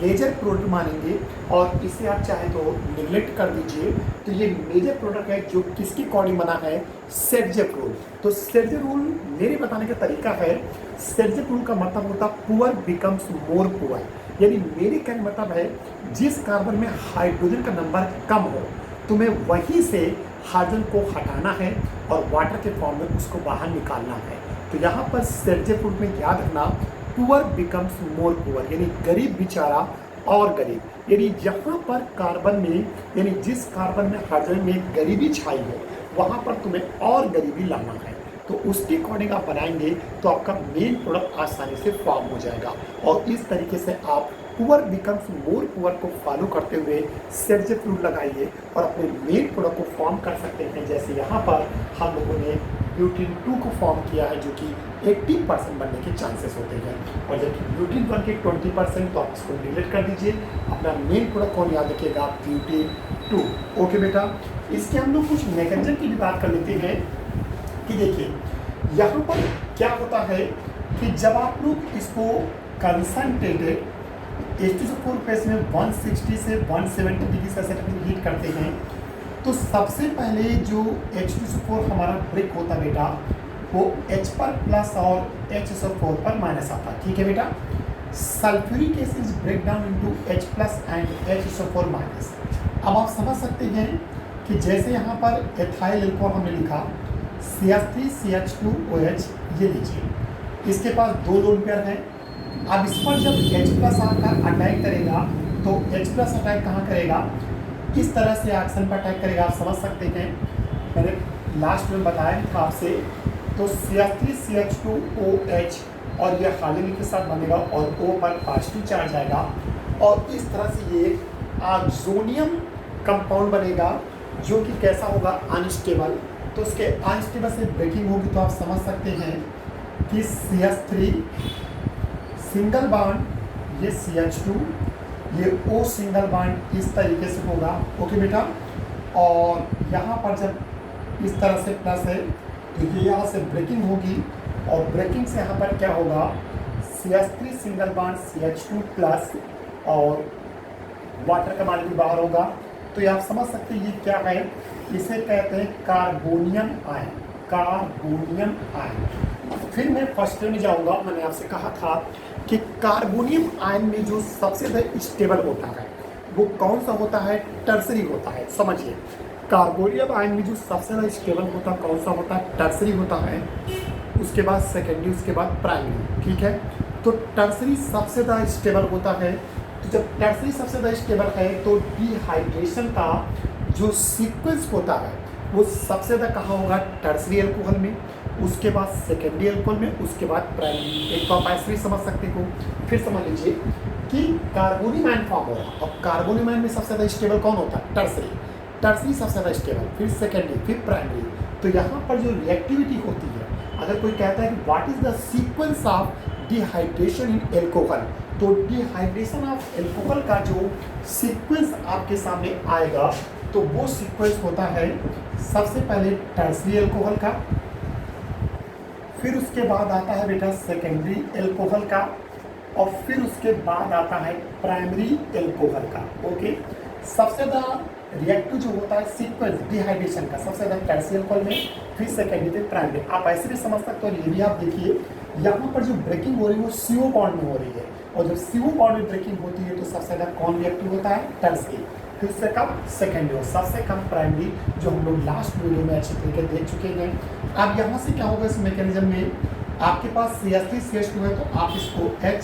[SPEAKER 1] मेजर प्रोडक्ट मानेंगे और इसे आप चाहे तो निगलेक्ट कर दीजिए। तो ये मेजर प्रोडक्ट है जो किसकी अकॉर्डिंग बना है, सेटजेफ रूल। तो सेटजेफ रूल मेरे बताने का तरीका है, सेटजेफ रूल का मतलब होता पुअर बिकम्स मोर पुअर, यानी मेरे कहने मतलब है जिस कार्बन में हाइड्रोजन का नंबर कम हो तुम्हें वहीं से हाइड्रोजन को हटाना है और वाटर के फॉर्म में उसको बाहर निकालना है। तो यहाँ पर सेटजेफ रूल में याद रखना पुअर बिकम्स मोर पुअर, यानी गरीब बेचारा और गरीब, यानी जहाँ पर कार्बन में यानी जिस कार्बन में हाइड्रोजन में गरीबी छाई हो वहाँ पर तुम्हें और गरीबी लाना है। तो उसके अकॉर्डिंग आप बनाएंगे तो आपका मेन प्रोडक्ट आसानी से फॉर्म हो जाएगा और इस तरीके से आप पुअर बिकम्स मोर पुअर को फॉलो करते हुए सेटजेफ रूल लगाइए और अपने मेन प्रोडक्ट को फॉर्म कर सकते हैं। जैसे यहाँ पर हम लोगों ने ब्यूटीन 2 को फॉर्म किया है जो कि 80% बनने के चांसेस होते हैं और जबकि ब्यूटीन 1 के 20%, तो आप इसको डिलीट कर दीजिए। अपना मेन प्रोडक्ट कौन याद रखिएगा, ब्यूटीन 2। ओके बेटा, इसके हम लोग कुछ मैकेनिज्म की भी बात कर लेते हैं कि देखिए यहाँ पर क्या होता है कि जब आप लोग इसको कंसंट्रेटेड H2SO4 फेस में 160 से 170 डिग्री सेल्सियस हीट करते हैं तो सबसे पहले जो H2SO4 हमारा ब्रेक होता है बेटा वो H पर प्लस और HSO4 पर माइनस आता है। ठीक है बेटा, sulphuric acid is break down into H plus and HSO4 minus. अब आप समझ सकते हैं कि जैसे यहाँ पर एथाइल अल्कोहल हमने लिखा CH3CH2OH, ये लीजिए, इसके पास 2 लोन पेयर हैं। अब इस पर जब H प्लस आपका अटैक करेगा तो H प्लस अटैक कहाँ करेगा, किस तरह से एक्शन पर अटैक करेगा आप समझ सकते हैं। मैंने लास्ट में बताया था आपसे, तो CH3CH2OH और ये हाइड्रोजन के साथ बनेगा और O पर पॉजिटिव चार्ज आएगा और इस तरह से ये आक्सोनियम कंपाउंड बनेगा जो कि कैसा होगा, अनस्टेबल। तो उसके अनस्टेबल से ब्रेकिंग होगी तो आप समझ सकते हैं कि CH3 सिंगल बॉन्ड ये CH2 ये O सिंगल बॉन्ड इस तरीके से होगा। ओके बेटा, और यहाँ पर जब इस तरह से प्लस है तो ये यहाँ से ब्रेकिंग होगी और ब्रेकिंग से यहाँ पर क्या होगा, CH3 single bond CH2 plus और वाटर का मॉलिक्यूल बाहर होगा। तो ये आप समझ सकते हैं ये क्या है, इसे कहते हैं कार्बोनियम आयन, कार्बोनियम आयन। फिर मैं फर्स्ट में जाऊँगा, मैंने आपसे कहा था कि कार्बोनियम आयन में जो सबसे ज़्यादा स्टेबल होता है वो कौन सा होता है, टर्सरी होता है। समझिए कार्बोनियम आयन में जो सबसे ज़्यादा स्टेबल होता कौन सा होता है? टर्सरी होता है, उसके बाद सेकेंडरी, उसके बाद प्राइमरी। ठीक है, तो टर्सरी सबसे ज़्यादा स्टेबल होता है। तो जब टर्सरी सबसे ज़्यादा स्टेबल है तो डिहाइड्रेशन का जो सीक्वेंस होता है वो सबसे ज़्यादा कहाँ होगा? टर्सरी एल्कोहल में, उसके बाद सेकेंडरी एल्कोहल में, उसके बाद प्राइमरी। एक तो आप ऐसे ही समझ सकते हो। फिर समझ लीजिए कि कार्बोनियम आयन फॉर्म हो रहा है, और कार्बोनियम आयन में सबसे ज़्यादा स्टेबल कौन होता है? टर्सरी। टर्सरी सबसे ज़्यादा स्टेबल, फिर सेकेंडरी, फिर प्राइमरी। तो यहाँ पर जो रिएक्टिविटी होती है, अगर कोई कहता है कि what is the sequence of dehydration in alcohol, तो डिहाइड्रेशन ऑफ एल्कोहल का जो सीक्वेंस आपके सामने आएगा तो वो सीक्वेंस होता है सबसे पहले टर्सरी एल्कोहल का, फिर उसके बाद आता है बेटा सेकेंडरी एल्कोहल का, और फिर उसके बाद आता है प्राइमरी एल्कोहल का। ओके, सबसे ज़्यादा रिएक्टिव जो होता है सीक्वेंस डिहाइड्रेशन का सबसे ज़्यादा टर्सरी एल्कोहल में, फिर सेकेंडरी, फिर प्राइमरी। आप ऐसे भी समझ सकते हो। ये भी आप देखिए, यहाँ पर जो ब्रेकिंग हो रही है वो CO बॉन्ड में हो रही है, और जब CO बॉन्ड में ब्रेकिंग होती है तो सबसे ज़्यादा कौन रिएक्टिव होता है? टर्सरी, फिर से कम सेकेंडरी, और सबसे कम प्राइमरी, जो हम लोग लास्ट वीडियो में अच्छी तरीके देख चुके हैं। अब यहाँ से क्या होगा इस मैकेनिज्म में, आपके पास CH3CH2 है तो आप इसको H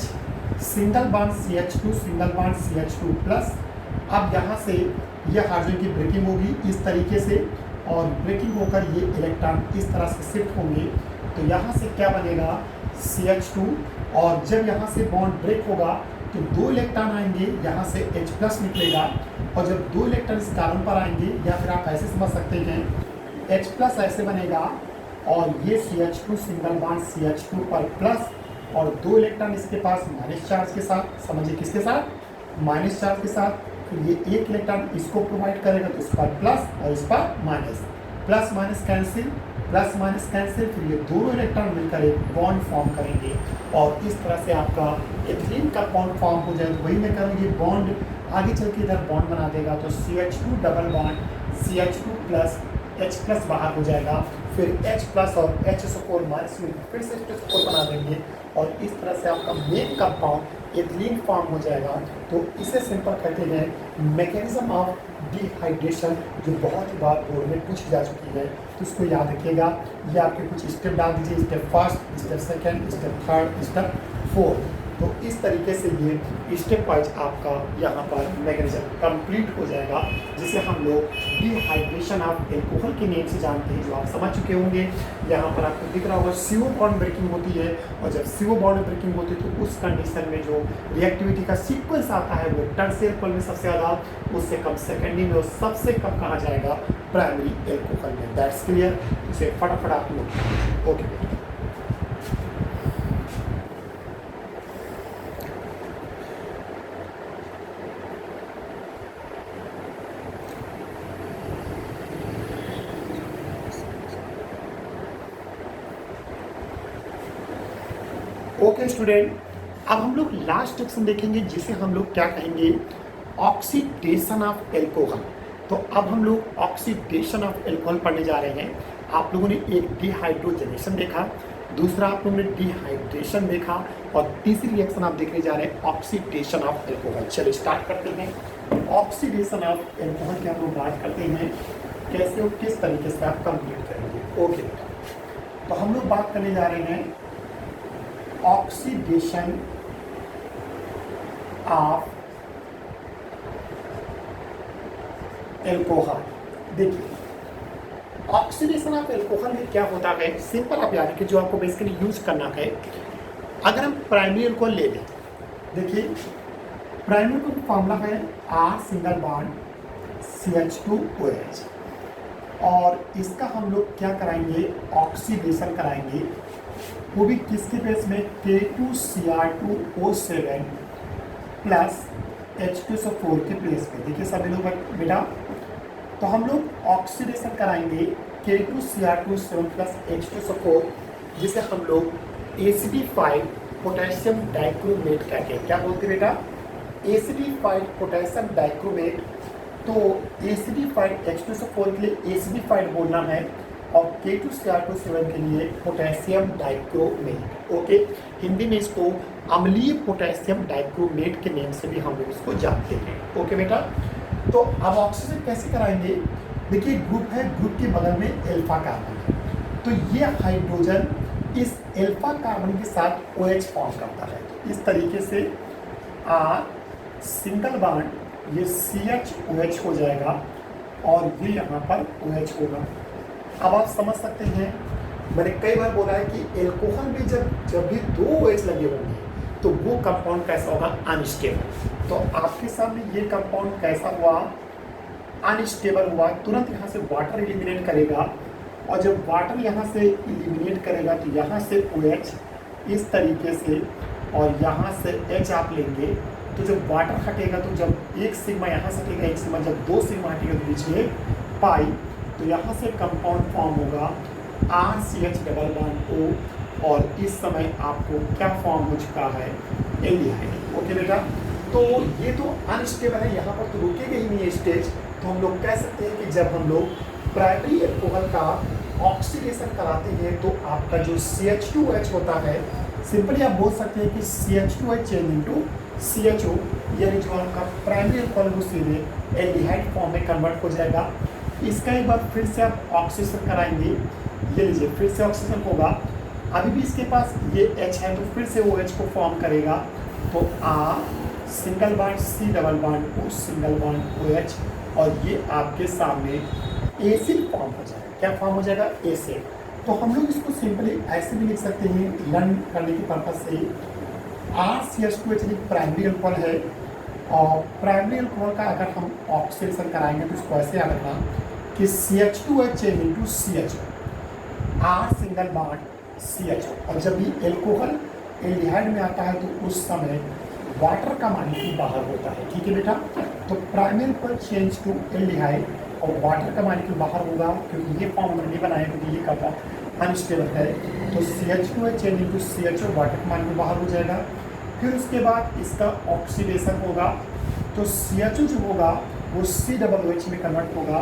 [SPEAKER 1] single bond CH2 single bond CH2 plus, अब यहाँ से ये हाइड्रोजन की ब्रेकिंग होगी इस तरीके से, और ब्रेकिंग होकर ये इलेक्ट्रॉन इस तरह से शिफ्ट होंगे, तो यहाँ से क्या बनेगा? CH2, और जब यहाँ से बॉन्ड ब्रेक होगा तो 2 इलेक्ट्रॉन आएंगे, यहाँ से H+ निकलेगा, और जब 2 इलेक्ट्रॉन इस कार्बन पर आएंगे, या फिर आप ऐसे समझ सकते हैं H+ ऐसे बनेगा, और ये CH2 सिंगल बॉन्ड CH2 पर प्लस, और 2 इलेक्ट्रॉन इसके पास माइनस चार्ज के साथ, समझिए किसके साथ? माइनस चार्ज के साथ। फिर ये 1 इलेक्ट्रॉन इसको प्रोवाइड करेगा तो इस पर प्लस और इस पर minus, plus minus cancel, plus minus cancel, फिर ये दोनों इलेक्ट्रॉन मिलकर एक बॉन्ड फॉर्म करेंगे, और इस तरह से आपका एथिलीन का बॉन्ड फॉर्म हो जाए। तो वही मैं करूँगी, बॉन्ड आगे चल के इधर बॉन्ड बना देगा, तो CH2 double bond CH2 plus H+ बाहर हो जाएगा, फिर H+ और HSO4 माइनस में फिर से HSO4 बना देंगे, और इस तरह से आपका मेन कंपाउंड एथिलीन फॉर्म हो जाएगा। तो इसे सिंपल कहते हैं मैकेनिज्म ऑफ डिहाइड्रेशन, जो बहुत ही बार बोर्ड में पूछी जा चुकी है, तो इसको याद रखिएगा। ये आपके कुछ स्टेप डाल दीजिए, step first, step second, step third, step fourth. तो इस तरीके से ये स्टेप वाइज आपका यहाँ पर मैकेनिज्म कंप्लीट हो जाएगा, जिसे हम लोग डिहाइड्रेशन ऑफ एल्कोहल के नेम से जानते हैं, जो आप समझ चुके होंगे। यहाँ पर आपको दिख रहा होगा CO बॉन्ड ब्रेकिंग होती है, और जब CO बॉन्ड ब्रेकिंग होती है तो उस कंडीशन में जो रिएक्टिविटी का सीक्वेंस आता है वो टर्सरी एल्कोहल में सबसे ज़्यादा, उससे कम सेकेंडरी में, और सबसे कम कहा जाएगा प्राइमरी एल्कोहल में। That's clear. इसे फटाफट आप लोग ओके। ओके स्टूडेंट, अब हम लोग लास्ट सेक्शन देखेंगे, जिसे हम लोग क्या कहेंगे? Oxidation of alcohol. तो अब हम लोग ऑक्सीडेशन ऑफ एल्कोहल पढ़ने जा रहे हैं। आप लोगों ने एक डिहाइड्रोजनेशन देखा, दूसरा आप लोगों ने डिहाइड्रेशन देखा, और तीसरी रिएक्शन आप देखने जा रहे हैं ऑक्सीडेशन ऑफ एल्कोहल। चलिए स्टार्ट करते हैं। ऑक्सीडेशन ऑफ एल्कोहल की हम लोग बात करते हैं, कैसे और किस तरीके से आप कंप्लीट करेंगे। ओके, तो हम लोग बात करने जा रहे हैं ऑक्सीडेशन ऑफ एल्कोहल। देखिए, ऑक्सीडेशन ऑफ एल्कोहल में क्या होता है, सिंपल आप याद रखिए, जो आपको बेसिकली यूज करना है। अगर हम प्राइमरी एल्कोहल ले लें, देखिए प्राइमरी एल्कोहल का फॉर्मूला है R सिंगल बॉन्ड CH2OH, और इसका हम लोग क्या कराएंगे? ऑक्सीडेशन कराएंगे, वो भी किसके बेस में? K2Cr2O7 प्लस H2SO4 के प्लेस में। देखिए सभी लोग बेटा, तो हम लोग ऑक्सीडेशन कराएंगे K2Cr2O7 प्लस H2SO4, जिसे हम लोग एसिडिफाइड पोटेशियम डाइक्रोमेट कहते हैं। क्या बोलते हैं बेटा? Acidified potassium dichromate. तो एसिडिफाइड H2SO4 के लिए एसिडिफाइड बोलना है, और K2Cr2O7 के लिए पोटेशियम डाइक्रोमेट। ओके, हिंदी में इसको अम्लीय पोटेशियम डाइक्रोमेट के नेम से भी हम लोग इसको जानते हैं। ओके बेटा, तो अब ऑक्सीजन कैसे कराएंगे? देखिए ग्रुप है, ग्रुप के बगल में एल्फा कार्बन है, तो ये हाइड्रोजन इस एल्फा कार्बन के साथ OH फॉर्म करता है। तो इस तरीके से सिंगल बॉन्ड ये CH OH हो जाएगा और ये यहाँ पर OH होगा। अब आप समझ सकते हैं, मैंने कई बार बोला है कि एल्कोहल में जब भी दो OH लगे होंगे तो वो कंपाउंड कैसा होगा, अनस्टेबल। तो आपके सामने ये कंपाउंड कैसा हुआ, अनस्टेबल हुआ। तुरंत यहाँ से वाटर एलिमिनेट करेगा और जब वाटर यहाँ से एलिमिनेट करेगा तो यहाँ से OH इस तरीके से और यहाँ से H आप लेंगे, तो जब वाटर हटेगा तो जब एक सिग्मा यहाँ से हटेगा, एक सिग्मा, जब दो सिग्मा हटेगा तो बीच में पाई, तो यहाँ से कंपाउंड फॉर्म होगा RCH डबल बॉन्ड O और इस समय आपको क्या फॉर्म हो चुका है, एल्डिहाइड। ओके बेटा, तो ये तो अनस्टेबल है, यहाँ पर तो रुकेगा ही नहीं है स्टेज। तो हम लोग कह सकते हैं कि जब हम लोग प्राइमरी एल्कोहल का ऑक्सीडेशन कराते हैं तो आपका जो CH2H होता है, सिंपली आप बोल सकते हैं कि CH2H चेंज इनटू CHO, यानी जो आपका प्राइमरी एल्कोहल वो सीधे एल्डिहाइड फॉर्म में कन्वर्ट हो जाएगा। इसका एक बार फिर से आप ऑक्सीडेशन कराएंगे, ये लीजिए फिर से ऑक्सीजन होगा, अभी भी इसके पास ये H है तो फिर से वो H को फॉर्म करेगा, तो single bond C double bond O single bond OH और ये आपके सामने एसिड फॉर्म हो जाएगा। क्या फॉर्म हो जाएगा, एसिड। तो हम लोग इसको सिंपली ऐसे भी लिख सकते हैं लर्न करने के पर्पज से, RCH2H प्राइमरी अल्कोहल है और प्राइमरी अल्कोहल का अगर हम ऑक्सीडेशन कराएंगे तो इसको ऐसे याद रखना कि CH2H change into CHO, R single bond CHO। और जब भी एल्कोहल एल्डिहाइड में आता है तो उस समय वाटर का मॉलिक्यूल बाहर होता है, ठीक है बेटा। तो प्राइमरी पर चेंज टू एल्डिहाइड और वाटर का मॉलिक्यूल बाहर होगा, क्योंकि ये फॉर्म नहीं बनाया क्योंकि ये का अनस्टेबल है। तो CH2H change into CHO, water का मॉलिक्यूल बाहर हो जाएगा। फिर उसके बाद इसका ऑक्सीडेशन होगा, तो CHO जो होगा वो COOH में कन्वर्ट होगा,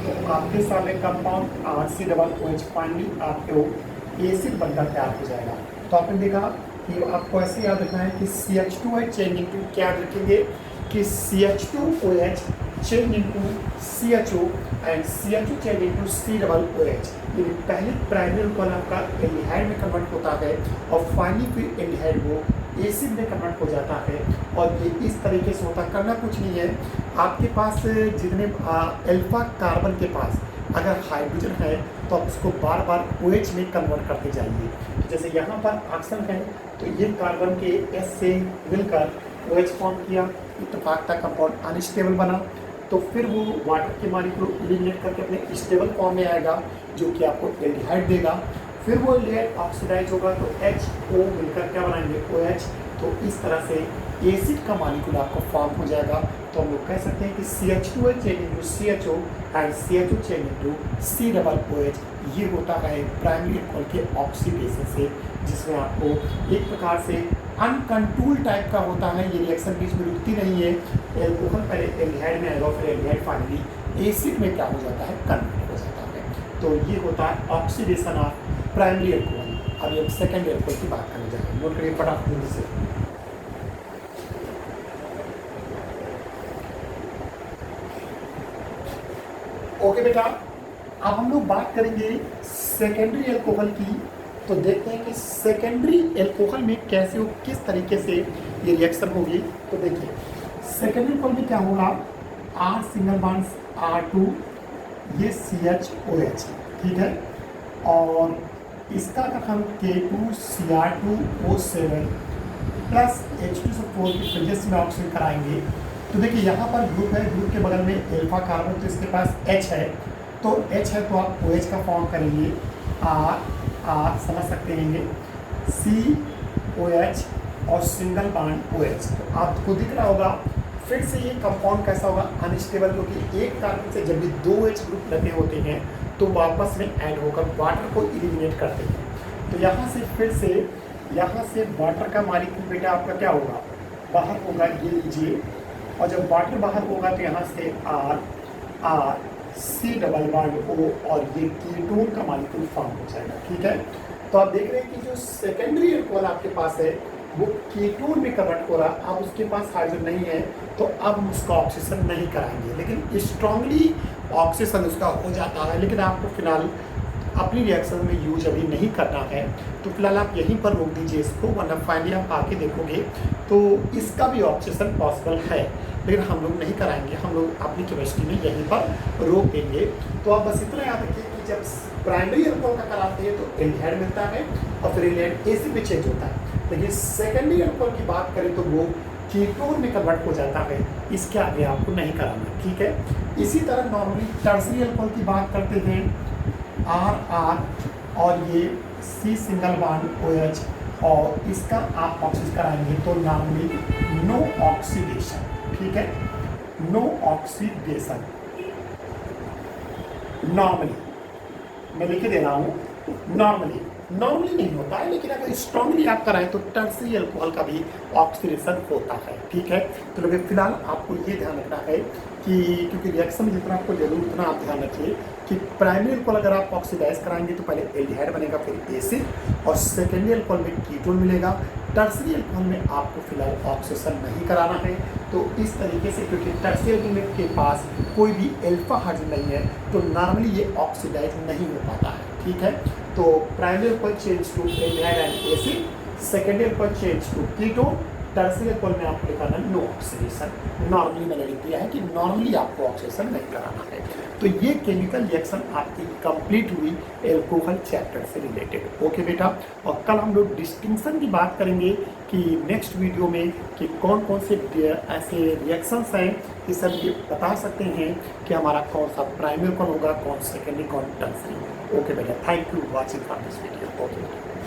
[SPEAKER 1] तो आपके सामने कंपाउंड RCOOH फाइनली आपको एसिड बनकर तैयार हो जाएगा। तो आपने देखा कि आपको ऐसे याद रखना है कि CH2H चेंज इनटू क्या याद रखेंगे कि CH2OH change into CHO and CHO change into COOH। ये पहले प्राइमरी अल्कोहल आपका एल्डिहाइड में कन्वर्ट होता है और फाइनली फिर एल्डिहाइड वो एसिड में कन्वर्ट हो जाता है। और ये इस तरीके से होता है, करना कुछ नहीं है। आपके पास जितने अल्फा कार्बन के पास अगर हाइड्रोजन है तो आप उसको बार बार OH में कन्वर्ट करते जाइए। तो जैसे यहाँ पर ऑक्सीजन है तो ये कार्बन के S से मिलकर OH फॉर्म किया, इत्तेफाक था कंपाउंड अनस्टेबल बना, तो फिर वो वाटर के मॉलिक्यूल एलिमिनेट करके अपने स्टेबल फॉर्म में आएगा जो कि आपको एल्डिहाइड देगा। फिर वो एल्डिहाइड ऑक्सीडाइज होगा तो HO मिलकर क्या बनाएंगे, OH। तो इस तरह से एसिड का मॉलिक्यूल आपको फॉर्म हो जाएगा। तो हम लोग कह सकते हैं कि CH2H change into CHO and CHO change into COOH। ये होता है प्राइमरी अल्कोहल के ऑक्सीडेशन से, जिसमें आपको एक प्रकार से अनकंट्रोल टाइप का होता है। ये रिएक्शन बीच में रुकती नहीं है, एल्कोहल पहले एल्डिहाइड में आएगा फिर एल्डिहाइड फाइनली एसिड में क्या हो जाता है, कन्वर्ट हो जाता है। तो ये होता है ऑक्सीडेशन ऑफ प्राइमरी अल्कोहल। अब हम सेकेंडरी अल्कोहल की बात करने जा रहे हैं, नोट करिए फटाफट से। ओके बेटा, अब हम लोग बात करेंगे सेकेंडरी अल्कोहल की। तो देखते हैं कि सेकेंडरी अल्कोहल में कैसे किस तरीके से ये रिएक्शन होगी। तो देखिए सेकेंडरी अल्कोहल में क्या होगा, R सिंगल बॉन्ड R2, ये CHOH, ठीक है। और इसका अगर हम K2Cr2O7 प्लस H2SO4 की फिजिक्स में ऑक्सीजन कराएंगे तो देखिए यहाँ पर ग्रुप है, ग्रुप के बगल में एल्फा कार्बन, तो इसके पास H है, तो H है तो आप OH का फॉर्म करेंगे, R समझ सकते हैं, COH और सिंगल बॉन्ड OH। तो आपको दिख रहा होगा फिर से ये कंपाउंड कैसा होगा, अनस्टेबल, क्योंकि एक कार्बन से जब भी दो H ग्रुप लगे होते हैं तो वापस में ऐड होकर वाटर को एलिमिनेट करते हैं। तो यहाँ से फिर से यहाँ से वाटर का मॉलिक्यूल बेटा आपका क्या होगा, बाहर होगा, ये लीजिए। और जब वाटर बाहर होगा तो यहाँ से R C double bond O और ये कीटोन का मॉलिक्यूल फॉर्म हो जाएगा, ठीक है। तो आप देख रहे हैं कि जो सेकेंडरी अल्कोहल आपके पास है वो कीटोन में कन्वर्ट हो रहा, अब उसके पास हाइड्रोजन नहीं है तो अब हम उसका ऑक्सीजन नहीं कराएंगे, लेकिन स्ट्रांगली ऑक्सीडेशन उसका हो जाता है, लेकिन आपको फिलहाल अपनी रिएक्शन में यूज अभी नहीं करना है, तो फिलहाल आप यहीं पर रोक दीजिए इसको, वरना फाइनली आप आके देखोगे तो इसका भी ऑक्सीडेशन पॉसिबल है, लेकिन हम लोग नहीं कराएंगे, हम लोग अपनी केमिस्ट्री में यहीं पर रोक देंगे। तो आप बस इतना याद रखिए कि जब प्राइमरी अल्कोहल का कराते हैं तो एल्डिहाइड मिलता है और फिर एल्डिहाइड एसिड में चेंज होता है, लेकिन सेकेंडरी अल्कोहल की बात करें तो वो कीटोन में कन्वर्ट हो जाता है, इसके आगे आपको नहीं कराना, ठीक है। इसी तरह नॉर्मली टर्सरी अल्कोहल की बात करते हैं, RR और ये C सिंगल बॉन्ड OH, और इसका आप ऑक्सीजन कराएंगे तो नॉर्मली नो ऑक्सीडेशन, ठीक है, नो ऑक्सीडेशन नॉर्मली, मैं लिख दे रहा हूँ, नॉर्मली नहीं होता है, लेकिन अगर स्ट्रांगली आप कराएं तो टर्सरी अल्कोहल का भी ऑक्सीडेशन होता है, ठीक है। तो लोग फिलहाल आपको ये ध्यान रखना है कि क्योंकि रिएक्शन में जितना आपको जरूर उतना आप ध्यान रखिए कि प्राइमरी अल्कोहल अगर आप ऑक्सीडाइज कराएंगे तो पहले एल्डिहाइड बनेगा, फिर एसिड, और सेकेंडरी अल्कोहल में कीटोन मिलेगा। टर्सरी अल्कोहल में आपको फिलहाल ऑक्सीडेशन नहीं कराना है। तो इस तरीके से, क्योंकि टर्सरी अल्कोहल के पास कोई भी अल्फा हाइड्रोजन नहीं है, तो नॉर्मली ये ऑक्सीडाइज नहीं हो पाता है, ठीक है। तो primary alcohol change to aldehyde and acid, secondary alcohol change to ketone, tertiary alcohol में आपको लिखाना नो ऑक्सीडेशन। नॉर्मली मैंने लिख दिया है कि नॉर्मली आपको ऑक्सीडेशन नहीं कराना है। तो ये केमिकल रिएक्शन आपकी कंप्लीट हुई अल्कोहल चैप्टर से रिलेटेड। ओके बेटा, और कल हम लोग डिस्टिंक्शन की बात करेंगे कि नेक्स्ट वीडियो में कि कौन कौन से ऐसे रिएक्शंस हैं ये सब ये बता सकते हैं कि हमारा कौन सा प्राइमरी कौन होगा, कौन सेकेंडरी, कौन टर्सरी। ओके बेटा, thank you watching for this video. Okay.